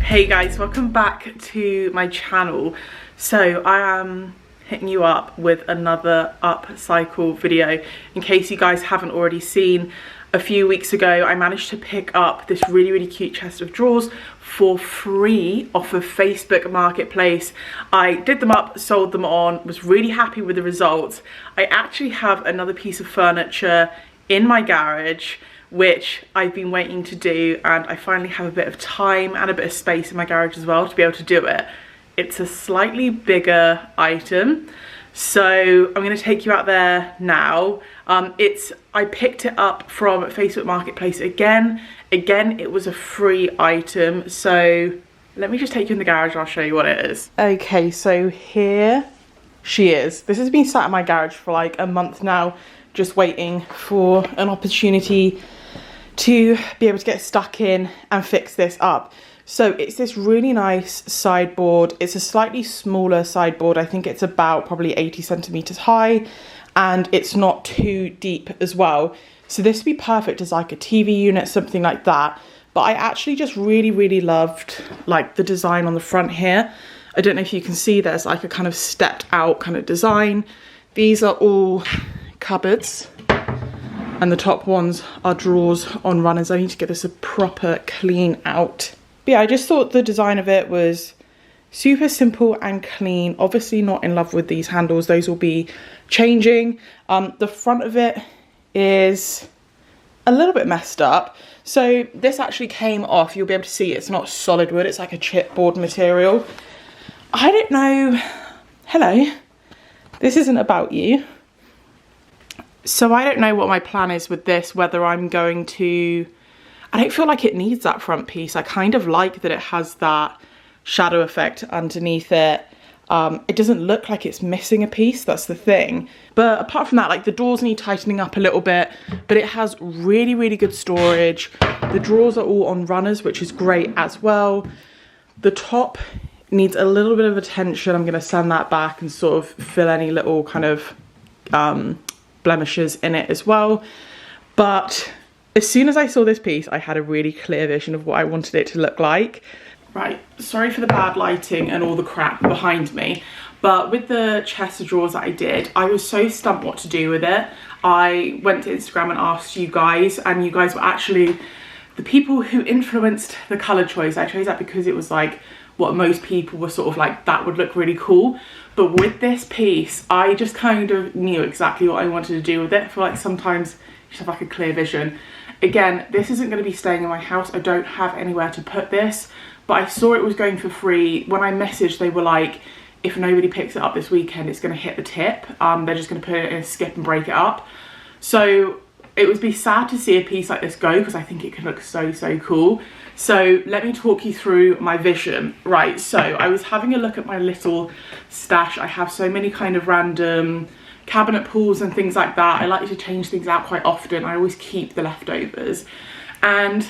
Hey guys, welcome back to my channel. So I am hitting you up with another upcycle video. In case you guys haven't already seen, a few weeks ago I managed to pick up this really cute chest of drawers for free off of Facebook Marketplace. I did them up, sold them on, was really happy with the results. I actually have another piece of furniture in my garage which I've been waiting to do, and I finally have a bit of time and a bit of space in my garage as well to be able to do it. It's a slightly bigger item, so I'm going to take you out there now. I picked it up from Facebook Marketplace again. It was a free item, so let me just take you in the garage and I'll show you what it is. Okay, so here she is. This has been sat in my garage for like a month now, just waiting for an opportunity to be able to get stuck in and fix this up. So it's this really nice sideboard. It's a slightly smaller sideboard. I think it's about probably 80 centimeters high, and it's not too deep as well. So this would be perfect as like a TV unit, something like that. But I actually just really loved like the design on the front here. I don't know if you can see, there's like a kind of stepped out kind of design. These are all cupboards, and the top ones are drawers on runners. I need to get this a proper clean out. But yeah, I just thought the design of it was super simple and clean. Obviously not in love with these handles, those will be changing. The front of it is a little bit messed up. So this actually came off, you'll be able to see it's not solid wood, it's like a chipboard material. I don't know, hello, this isn't about you. So I don't know what my plan is with this, whether I'm going to, I don't feel like it needs that front piece. I kind of like that it has that shadow effect underneath it. It doesn't look like it's missing a piece, that's the thing. But apart from that, like the doors need tightening up a little bit, but it has really good storage. The drawers are all on runners, which is great as well. The top needs a little bit of attention. I'm gonna sand that back and sort of fill any little kind of blemishes in it as well. But as soon as I saw this piece, I had a really clear vision of what I wanted it to look like. Right, sorry for the bad lighting and all the crap behind me, but with the chest of drawers that I did, I was so stumped what to do with it. I went to Instagram and asked you guys, and you guys were actually the people who influenced the colour choice. I chose that because it was like what most people were sort of like, that would look really cool. But with this piece, I just kind of knew exactly what I wanted to do with it. I feel like sometimes you just have like a clear vision. Again, this isn't going to be staying in my house. I don't have anywhere to put this, but I saw it was going for free. When I messaged, they were like, if nobody picks it up this weekend, it's going to hit the tip. They're just going to put it in a skip and break it up. So it would be sad to see a piece like this go, because I think it could look so cool. So let me talk you through my vision. Right, so I was having a look at my little stash. I have so many kind of random cabinet pulls and things like that. I like to change things out quite often. I always keep the leftovers. And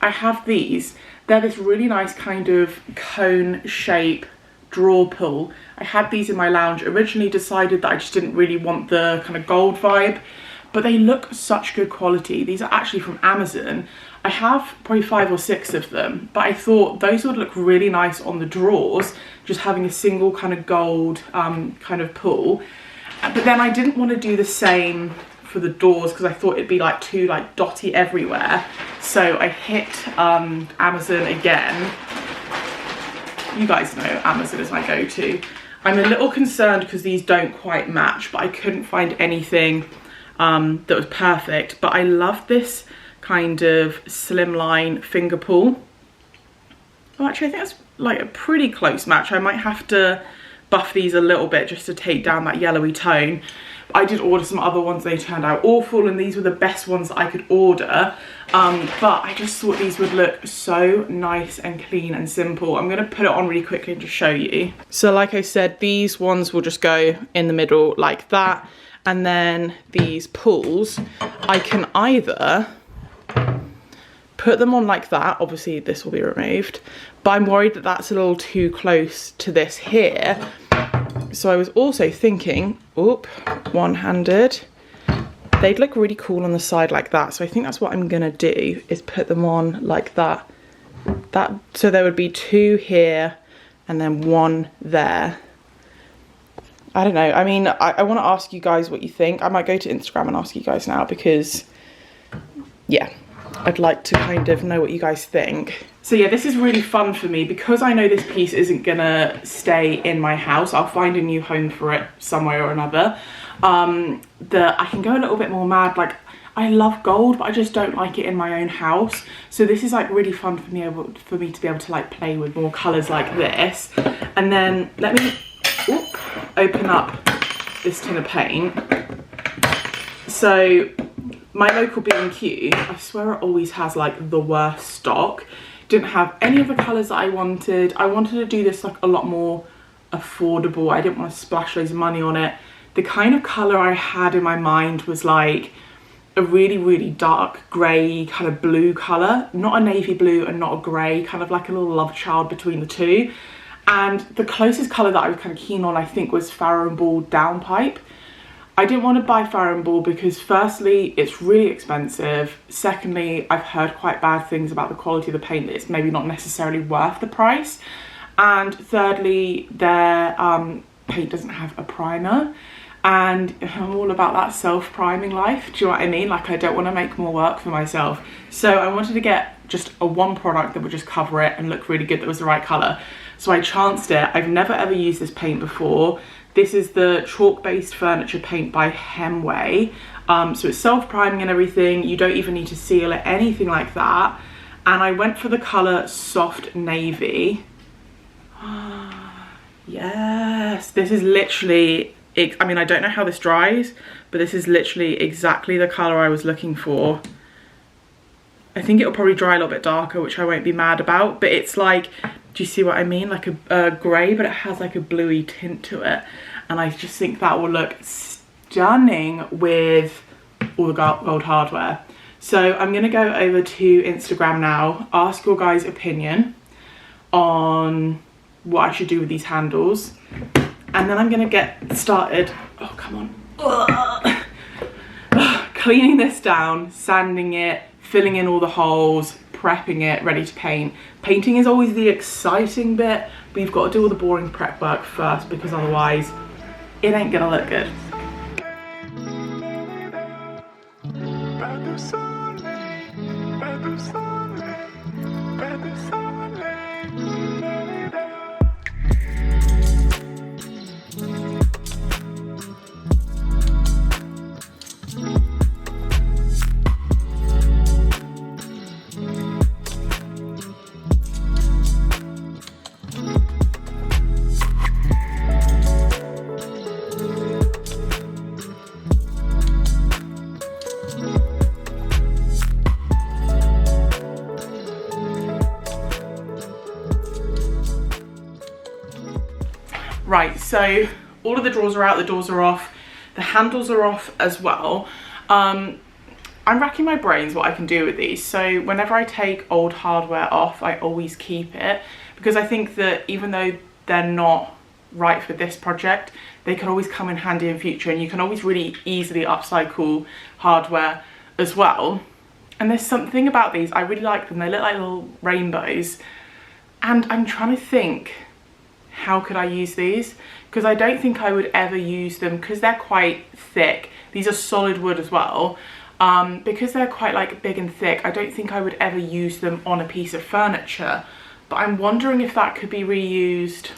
I have these. They're this really nice kind of cone shape drawer pull. I had these in my lounge. Originally decided that I just didn't really want the kind of gold vibe, but they look such good quality. These are actually from Amazon. I have probably 5 or 6 of them, but I thought those would look really nice on the drawers, just having a single kind of gold kind of pull. But then I didn't want to do the same for the doors because I thought it'd be like too like dotty everywhere. So I hit Amazon again. You guys know Amazon is my go-to. I'm a little concerned because these don't quite match, but I couldn't find anything that was perfect. But I love this kind of slimline finger pull. Oh, actually I think that's like a pretty close match. I might have to buff these a little bit just to take down that yellowy tone. I did order some other ones, they turned out awful, and these were the best ones that I could order. But I just thought these would look so nice and clean and simple. I'm gonna put it on really quickly and just show you. So like I said, these ones will just go in the middle like that. And then these pulls, I can either put them on like that. Obviously this will be removed, but I'm worried that that's a little too close to this here. So I was also thinking, oop, one-handed, they'd look really cool on the side like that. So I think that's what I'm gonna do, is put them on like that So there would be 2 here and then 1 there. I don't know. I mean, I want to ask you guys what you think. I might go to Instagram and ask you guys now because, yeah, I'd like to kind of know what you guys think. So yeah, this is really fun for me because I know this piece isn't gonna stay in my house. I'll find a new home for it somewhere or another. That I can go a little bit more mad. Like, I love gold, but I just don't like it in my own house. So this is like really fun for me to be able to like play with more colours like this. And then let me open up this tin of paint. So my local B&Q, I swear it always has like the worst stock. Didn't have any of the colours that I wanted. I wanted to do this like a lot more affordable. I didn't want to splash loads of money on it. The kind of colour I had in my mind was like a really, really dark grey kind of blue colour. Not a navy blue and not a grey, kind of like a little love child between the two. And the closest colour that I was kind of keen on, I think, was 𝘭𝘪𝘯𝘬𝘮 downpipe. I didn't want to buy 𝘭𝘪𝘯𝘬𝘮 because firstly, it's really expensive. Secondly, I've heard quite bad things about the quality of the paint, that it's maybe not necessarily worth the price. And thirdly, their paint doesn't have a primer. And I'm all about that self-priming life, do you know what I mean? Like, I don't want to make more work for myself. So I wanted to get just one product that would just cover it and look really good, that was the right colour. So I chanced it. I've never ever used this paint before. This is the chalk-based furniture paint by 𝘱𝘪𝘯𝘬𝘮. So it's self-priming and everything. You don't even need to seal it, anything like that. And I went for the colour Soft Navy. Yes, this is literally, I mean, I don't know how this dries, but this is literally exactly the colour I was looking for. I think it'll probably dry a little bit darker, which I won't be mad about, but it's like, do you see what I mean? Like a grey, but it has like a bluey tint to it. And I just think that will look stunning with all the gold hardware. So I'm gonna go over to Instagram now, ask your guys' opinion on what I should do with these handles. And then I'm gonna get started, oh come on, cleaning this down, sanding it, filling in all the holes, prepping it, ready to paint. Painting is always the exciting bit, but you've got to do all the boring prep work first because otherwise it ain't gonna look good. Right, so all of the drawers are out, the doors are off, the handles are off as well. I'm racking my brains what I can do with these. So whenever I take old hardware off, I always keep it, because I think that even though they're not right for this project, they can always come in handy in future, and you can always really easily upcycle hardware as well. And there's something about these, I really like them. They look like little rainbows. And I'm trying to think, how could I use these? Because I don't think I would ever use them because they're quite thick. These are solid wood as well. Because they're quite like big and thick, I don't think I would ever use them on a piece of furniture. But I'm wondering if that could be reused.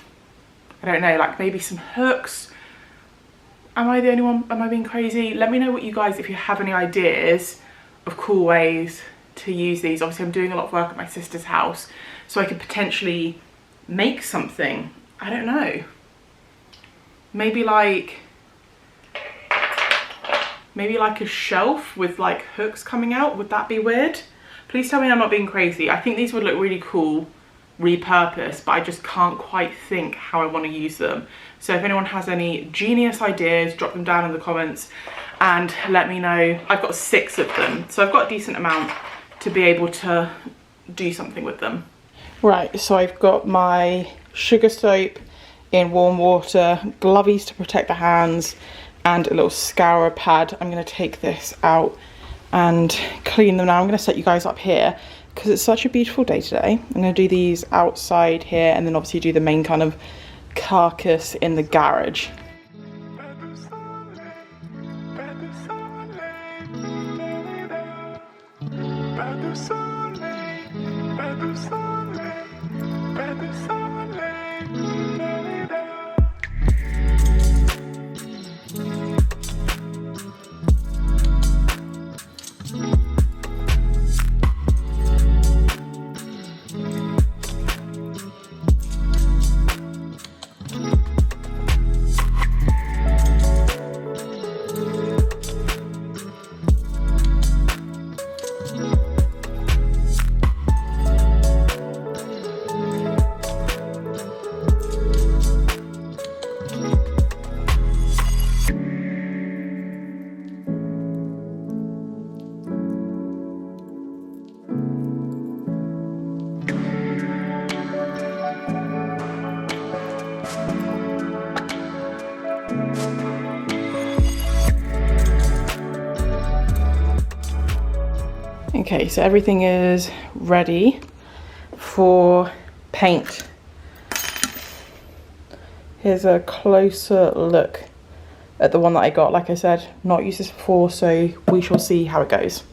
I don't know, like maybe some hooks. Am I the only one? Am I being crazy? Let me know what you guys, if you have any ideas of cool ways to use these. Obviously I'm doing a lot of work at my sister's house, so I could potentially make something. I don't know. Maybe like a shelf with like hooks coming out. Would that be weird? Please tell me I'm not being crazy. I think these would look really cool repurposed, but I just can't quite think how I want to use them. So if anyone has any genius ideas, drop them down in the comments and let me know. I've got 6 of them, so I've got a decent amount to be able to do something with them. Right, so I've got my sugar soap in warm water, glovies to protect the hands, and a little scourer pad. I'm going to take this out and clean them now. I'm going to set you guys up here because it's such a beautiful day today. I'm going to do these outside here and then obviously do the main kind of carcass in the garage. Okay, so everything is ready for paint. Here's a closer look at the one that I got. Like I said, not used this before, so we shall see how it goes.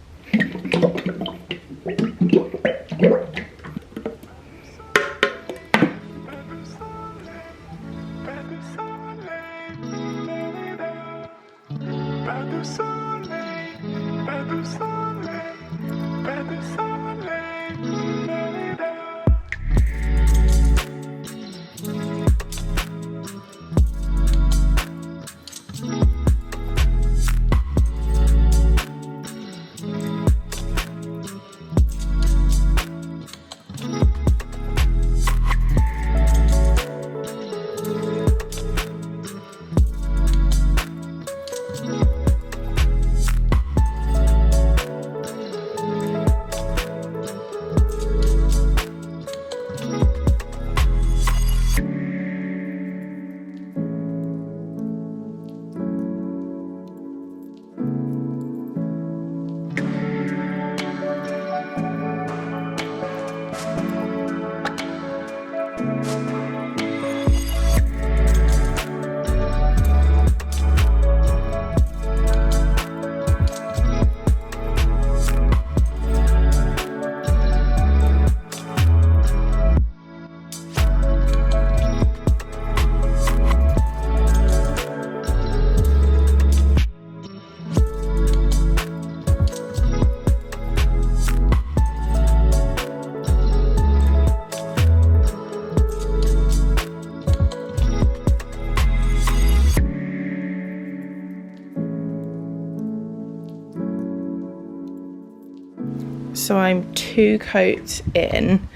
So I'm 2 coats in.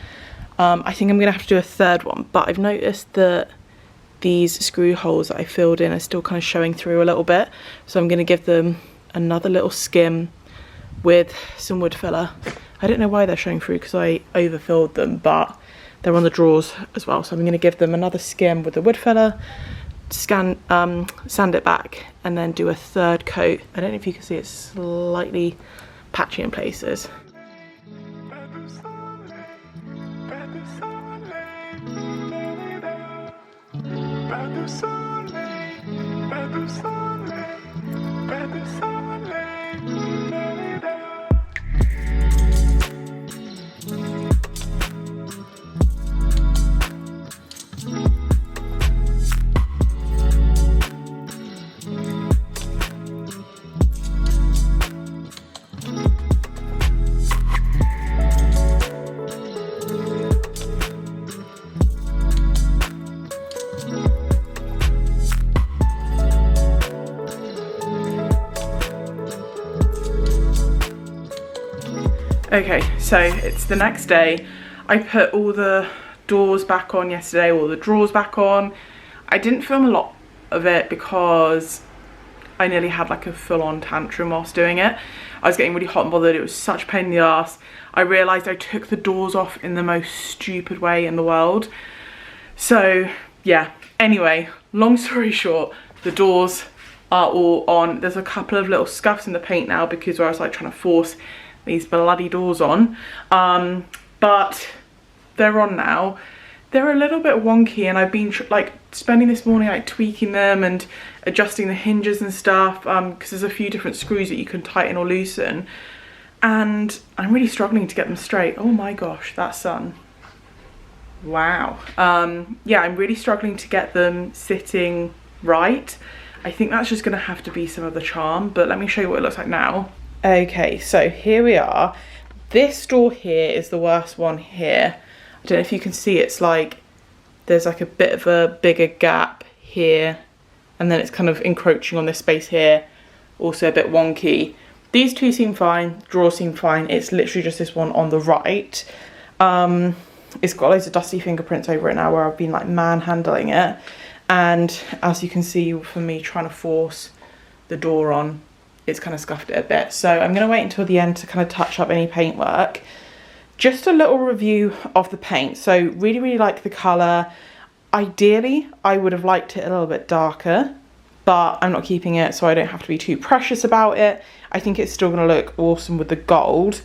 I think I'm gonna have to do a third one, but I've noticed that these screw holes that I filled in are still kind of showing through a little bit. So I'm gonna give them another little skim with some wood filler. I don't know why they're showing through because I overfilled them, but they're on the drawers as well. So I'm gonna give them another skim with the wood filler, sand it back, and then do a third coat. I don't know if you can see it's slightly patchy in places. Okay, so it's the next day. I put all the doors back on yesterday, all the drawers back on. I didn't film a lot of it because I nearly had like a full-on tantrum whilst doing it. I was getting really hot and bothered. It was such a pain in the ass. I realised I took the doors off in the most stupid way in the world. So yeah, anyway, long story short, the doors are all on. There's a couple of little scuffs in the paint now because I was like trying to force these bloody doors on, but they're on now. They're a little bit wonky, and I've been like spending this morning like tweaking them and adjusting the hinges and stuff, because there's a few different screws that you can tighten or loosen, and I'm really struggling to get them straight. Oh my gosh, that sun. Wow. Yeah, I'm really struggling to get them sitting right. I think that's just gonna have to be some of the charm, but let me show you what it looks like now. Okay, so here we are. This door here is the worst one here. I don't know if you can see, it's like there's like a bit of a bigger gap here, and then it's kind of encroaching on this space here, also a bit wonky. These two seem fine, drawers seem fine. It's literally just this one on the right. It's got loads of dusty fingerprints over it now where I've been like manhandling it, and as you can see from me trying to force the door on, it's kind of scuffed it a bit. So I'm going to wait until the end to kind of touch up any paintwork. Just a little review of the paint. So really like the colour. Ideally I would have liked it a little bit darker, but I'm not keeping it, so I don't have to be too precious about it. I think it's still going to look awesome with the gold.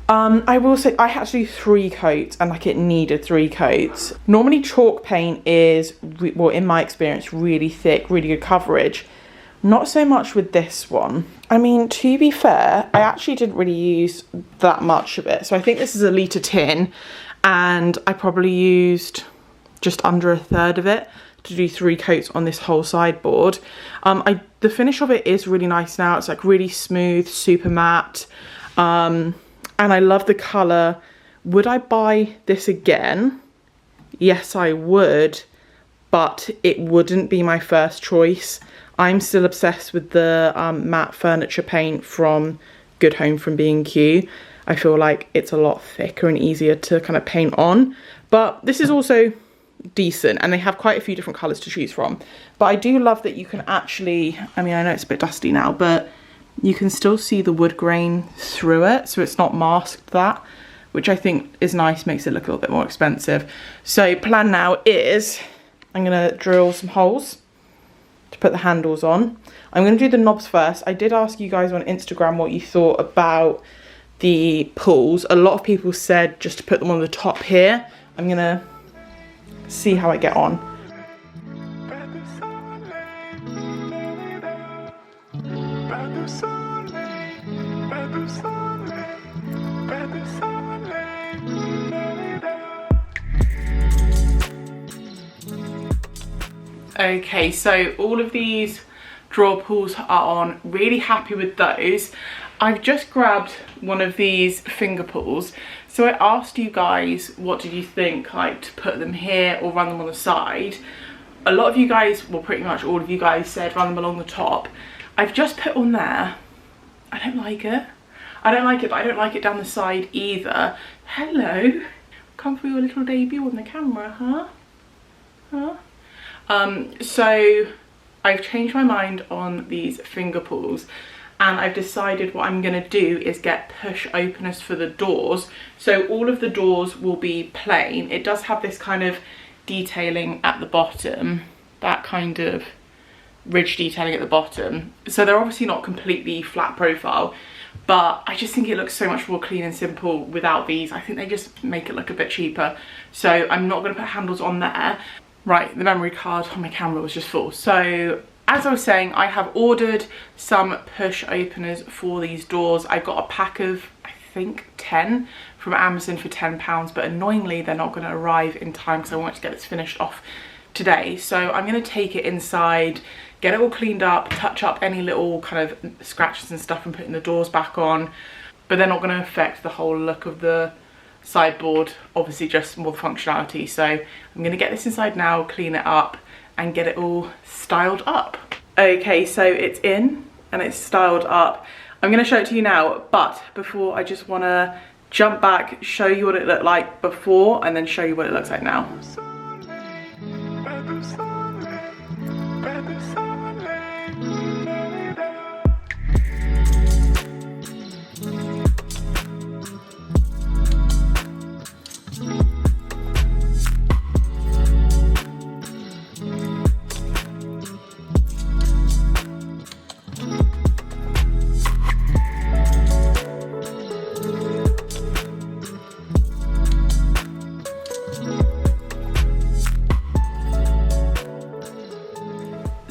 I will say I had to do 3 coats, and like it needed 3 coats. Normally chalk paint is, well, in my experience, really thick, really good coverage. Not so much with this one. I mean, to be fair, I actually didn't really use that much of it. So I think this is a litre tin, and I probably used just under 1/3 of it to do 3 coats on this whole sideboard. The finish of it is really nice now. It's like really smooth, super matte. And I love the colour. Would I buy this again? Yes, I would, but it wouldn't be my first choice. I'm still obsessed with the matte furniture paint from Good Home from B&Q. I feel like it's a lot thicker and easier to kind of paint on, but this is also decent, and they have quite a few different colours to choose from. But I do love that you can actually, I mean, I know it's a bit dusty now, but you can still see the wood grain through it, so it's not masked that, which I think is nice, makes it look a little bit more expensive. So plan now is I'm gonna drill some holes to put the handles on. I'm going to do the knobs first. I did ask you guys on Instagram what you thought about the pulls. A lot of people said just to put them on the top here. I'm going to see how I get on. Okay, so all of these drawer pulls are on. Really happy with those. I've just grabbed one of these finger pulls. So I asked you guys, what did you think, like to put them here or run them on the side? A lot of you guys, well pretty much all of you guys said run them along the top. I've just put on there. I don't like it. I don't like it, but I don't like it down the side either. Hello. Come for your little debut on the camera, huh? Huh? So I've changed my mind on these finger pulls, and I've decided what I'm going to do is get push openers for the doors. So all of the doors will be plain. It does have this kind of detailing at the bottom, that kind of ridge detailing at the bottom. So they're obviously not completely flat profile, but I just think it looks so much more clean and simple without these. I think they just make it look a bit cheaper. So I'm not going to put handles on there. Right, the memory card on my camera was just full. So as I was saying, I have ordered some push openers for these doors. I got a pack of, I think, 10 from Amazon for £10, but annoyingly they're not going to arrive in time because I want to get this finished off today. So I'm going to take it inside, get it all cleaned up, touch up any little kind of scratches and stuff, and putting the doors back on, but they're not going to affect the whole look of the sideboard, obviously just more the functionality. So I'm going to get this inside now, clean it up and get it all styled up. Okay, so it's in and it's styled up. I'm going to show it to you now, but before I just want to jump back, show you what it looked like before and then show you what it looks like now.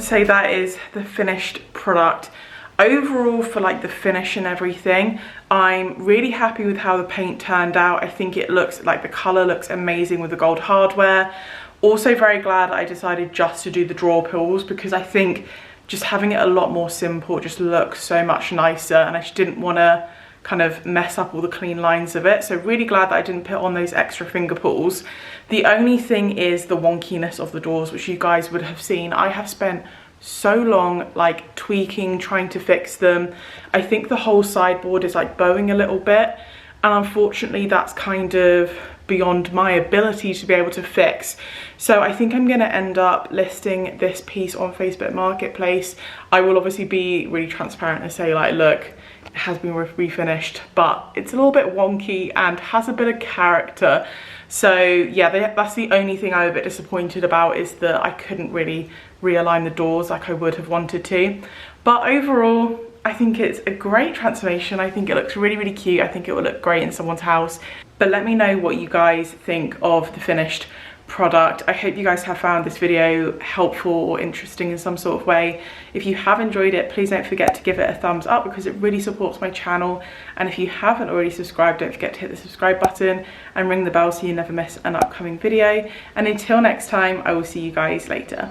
say that is the finished product. Overall, for like the finish and everything, I'm really happy with how the paint turned out. I think it looks like the colour looks amazing with the gold hardware. Also very glad I decided just to do the drawer pulls, because I think just having it a lot more simple just looks so much nicer, and I just didn't want to kind of mess up all the clean lines of it. So really glad that I didn't put on those extra finger pulls. The only thing is the wonkiness of the doors, which you guys would have seen. I have spent so long like tweaking, trying to fix them. I think the whole sideboard is like bowing a little bit, and unfortunately that's kind of beyond my ability to be able to fix. So I think I'm going to end up listing this piece on Facebook Marketplace. I will obviously be really transparent and say like, look, it has been refinished, but it's a little bit wonky and has a bit of character. So yeah, that's the only thing I'm a bit disappointed about, is that I couldn't really realign the doors like I would have wanted to. But overall, I think it's a great transformation. I think it looks really, really cute. I think it will look great in someone's house. But let me know what you guys think of the finished product. I hope you guys have found this video helpful or interesting in some sort of way. If you have enjoyed it, please don't forget to give it a thumbs up, because it really supports my channel. And if you haven't already subscribed, don't forget to hit the subscribe button and ring the bell so you never miss an upcoming video. And until next time, I will see you guys later.